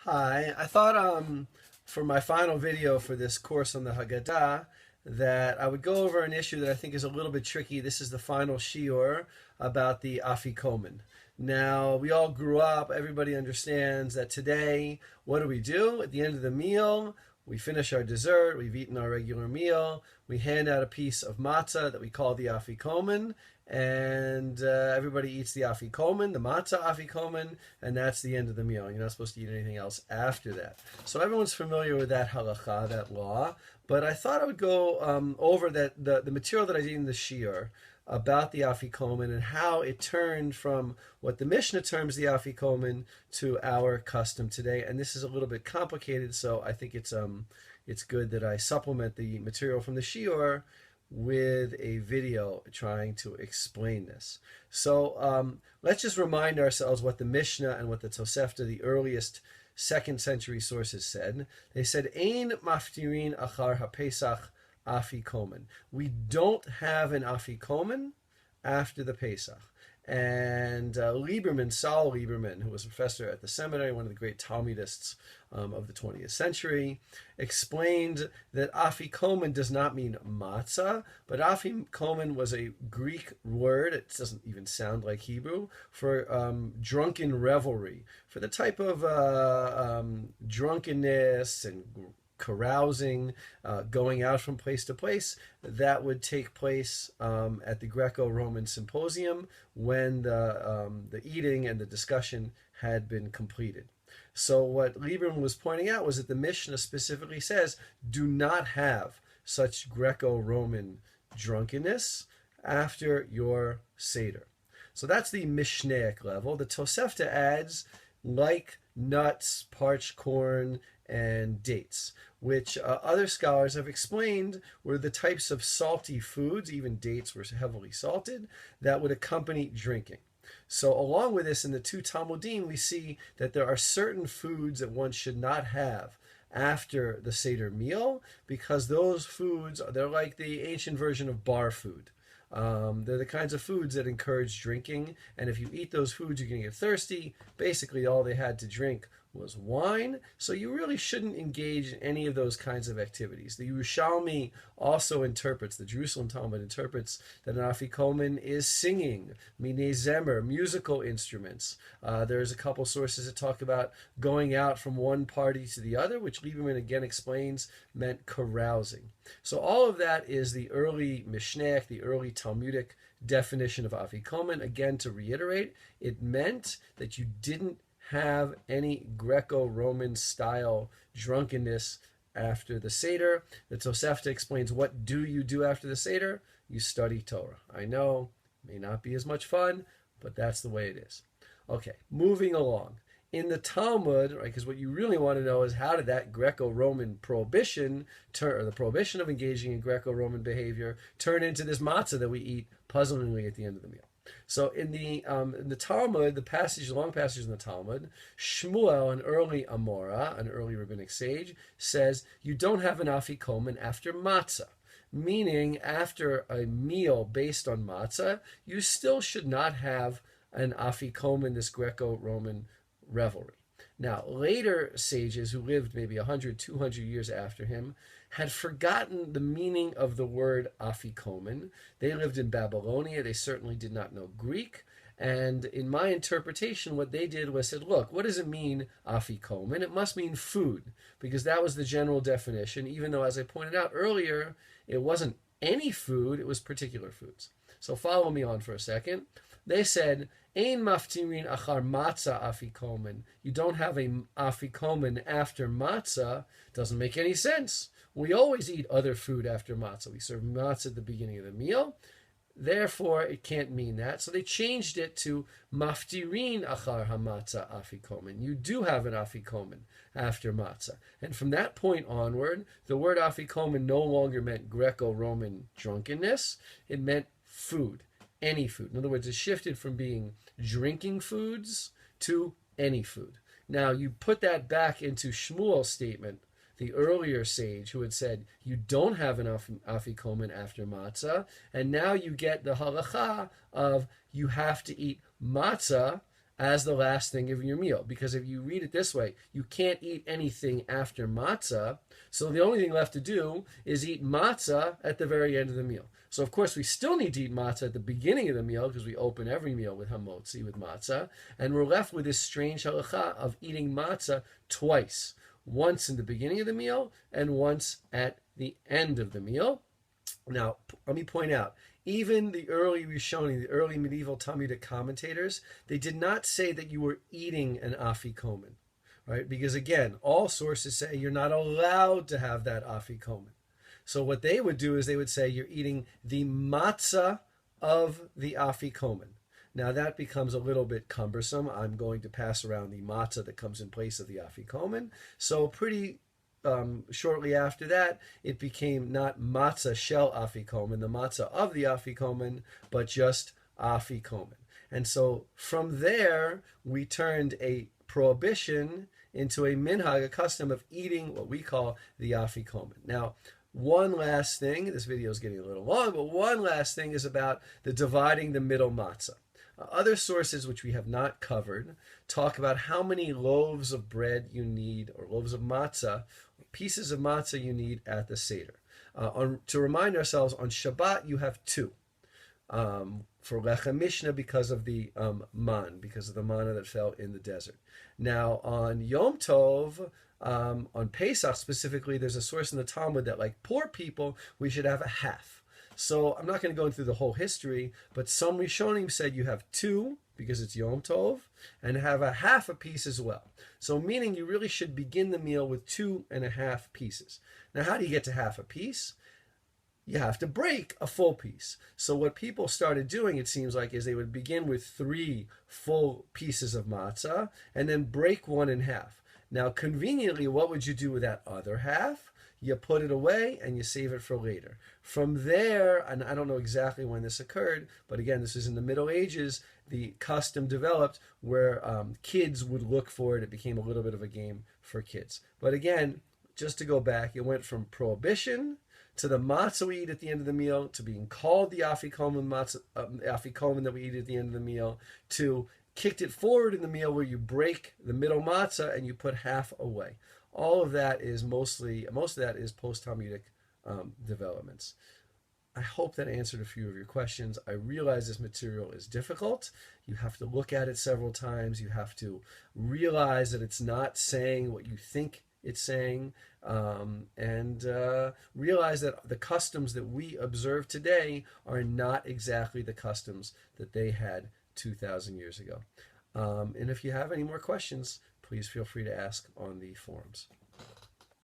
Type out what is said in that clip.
Hi, I thought for my final video for this course on the Haggadah that I would go over an issue that I think is a little bit tricky. This is the final shiur about the afikomen. Now, we all grew up, everybody understands that today, what do? At the end of the meal, we finish our dessert, we've eaten our regular meal, we hand out a piece of matzah that we call the afikomen, and everybody eats the afikomen, the matzah afikomen, and that's the end of the meal. You're not supposed to eat anything else after that. So everyone's familiar with that halacha, that law. But I thought I would go over the material that I did in the shiur about the afikomen and how it turned from what the Mishnah terms the afikomen to our custom today. And this is a little bit complicated, so I think it's good that I supplement the material from the shiur with a video trying to explain this. So let's just remind ourselves what the Mishnah and what the Tosefta, the earliest second century sources, said. They said, Ein maftirin achar haPesach afikomen. We don't have an afikomen after the Pesach. And Lieberman, Saul Lieberman, who was a professor at the seminary, one of the great Talmudists of the 20th century, explained that afikomen does not mean matzah, but afikomen was a Greek word, it doesn't even sound like Hebrew, for drunken revelry, for the type of drunkenness and carousing, going out from place to place, that would take place at the Greco-Roman Symposium when the eating and the discussion had been completed. So what Lieberman was pointing out was that the Mishnah specifically says, do not have such Greco-Roman drunkenness after your Seder. So that's the Mishnaic level. The Tosefta adds, like nuts, parched corn, and dates, which other scholars have explained were the types of salty foods, even dates were heavily salted, that would accompany drinking. So along with this, in the two Talmudim, we see that there are certain foods that one should not have after the Seder meal, because those foods, they're like the ancient version of bar food. They're the kinds of foods that encourage drinking, and if you eat those foods, you're going to get thirsty. Basically, all they had to drink was wine, so you really shouldn't engage in any of those kinds of activities. The Yerushalmi also interprets, the Jerusalem Talmud interprets, that an afikomen is singing, minei zemer, musical instruments. There's a couple sources that talk about going out from one party to the other, which Lieberman again explains meant carousing. So all of that is the early Mishnaic, the early Talmudic definition of afikomen. Again, to reiterate, it meant that you didn't have any Greco-Roman style drunkenness after the Seder. The Tosefta explains, what do you do after the Seder? You study Torah. I know, may not be as much fun, but that's the way it is. Okay, moving along. In the Talmud, right, because what you really want to know is how did that Greco-Roman prohibition turn, or the prohibition of engaging in Greco-Roman behavior, turn into this matzah that we eat puzzlingly at the end of the meal. So in the Talmud, the passage, long passage in the Talmud, Shmuel, an early Amora, an early rabbinic sage, says you don't have an afikomen after matzah, meaning after a meal based on matzah, you still should not have an afikomen, this Greco-Roman revelry. Now, later sages who lived maybe 100, 200 years after him had forgotten the meaning of the word afikomen. They lived in Babylonia. They certainly did not know Greek. And in my interpretation, what they did was said, look, what does it mean, afikomen? It must mean food, because that was the general definition, even though, as I pointed out earlier, it wasn't any food, it was particular foods. So follow me on for a second. They said, Ein maftirin achar matzah afikomen. You don't have a afikomen after matzah. Doesn't make any sense. We always eat other food after matzah. We serve matzah at the beginning of the meal. Therefore, it can't mean that. So they changed it to maftirin achar hamatzah afikomen. You do have an afikomen after matzah. And from that point onward, the word afikomen no longer meant Greco-Roman drunkenness. It meant food. Any food. In other words, it shifted from being drinking foods to any food. Now, you put that back into Shmuel's statement, the earlier sage who had said, you don't have an afikomen after matzah, and now you get the halacha of you have to eat matzah as the last thing of your meal. Because if you read it this way, you can't eat anything after matzah. So the only thing left to do is eat matzah at the very end of the meal. So of course we still need to eat matzah at the beginning of the meal because we open every meal with hamotzi, with matzah. And we're left with this strange halacha of eating matzah twice. Once in the beginning of the meal and once at the end of the meal. Now, let me point out, even the early Rishonim, the early medieval Talmudic commentators, they did not say that you were eating an afikomen, right? Because again, all sources say you're not allowed to have that afikomen. So what they would do is they would say you're eating the matzah of the afikomen. Now that becomes a little bit cumbersome. I'm going to pass around the matzah that comes in place of the afikomen. So pretty shortly after that, it became not matzah shel afikomen, the matzah of the afikomen, but just afikomen. And so from there, we turned a prohibition into a minhag, a custom of eating what we call the afikomen. Now, one last thing, this video is getting a little long, but one last thing is about the dividing the middle matzah. Other sources which we have not covered talk about how many loaves of bread you need, or loaves of matzah, pieces of matzah you need at the Seder. To remind ourselves, on Shabbat you have two. For Lechem Mishnah because of the because of the manna that fell in the desert. Now on Yom Tov, on Pesach specifically, there's a source in the Talmud that like poor people, we should have a half. So I'm not going to go into the whole history, but some Rishonim said you have two because it's Yom Tov, and have a half a piece as well. So meaning you really should begin the meal with 2.5 pieces. Now how do you get to half a piece? You have to break a full piece. So what people started doing, it seems like, is they would begin with 3 full pieces of matzah and then break one in half. Now conveniently, what would you do with that other half? You put it away and you save it for later. From there, and I don't know exactly when this occurred, but again, this is in the Middle Ages, the custom developed where kids would look for it. It became a little bit of a game for kids. But again, just to go back, it went from prohibition to the matzah we eat at the end of the meal, to being called the afikomen matzah, afikomen that we eat at the end of the meal, to kicked it forward in the meal where you break the middle matzah and you put half away. All of that is most of that is post-Talmudic developments. I hope that answered a few of your questions. I realize this material is difficult. You have to look at it several times. You have to realize that it's not saying what you think it's saying, and realize that the customs that we observe today are not exactly the customs that they had 2,000 years ago. And if you have any more questions, please feel free to ask on the forums.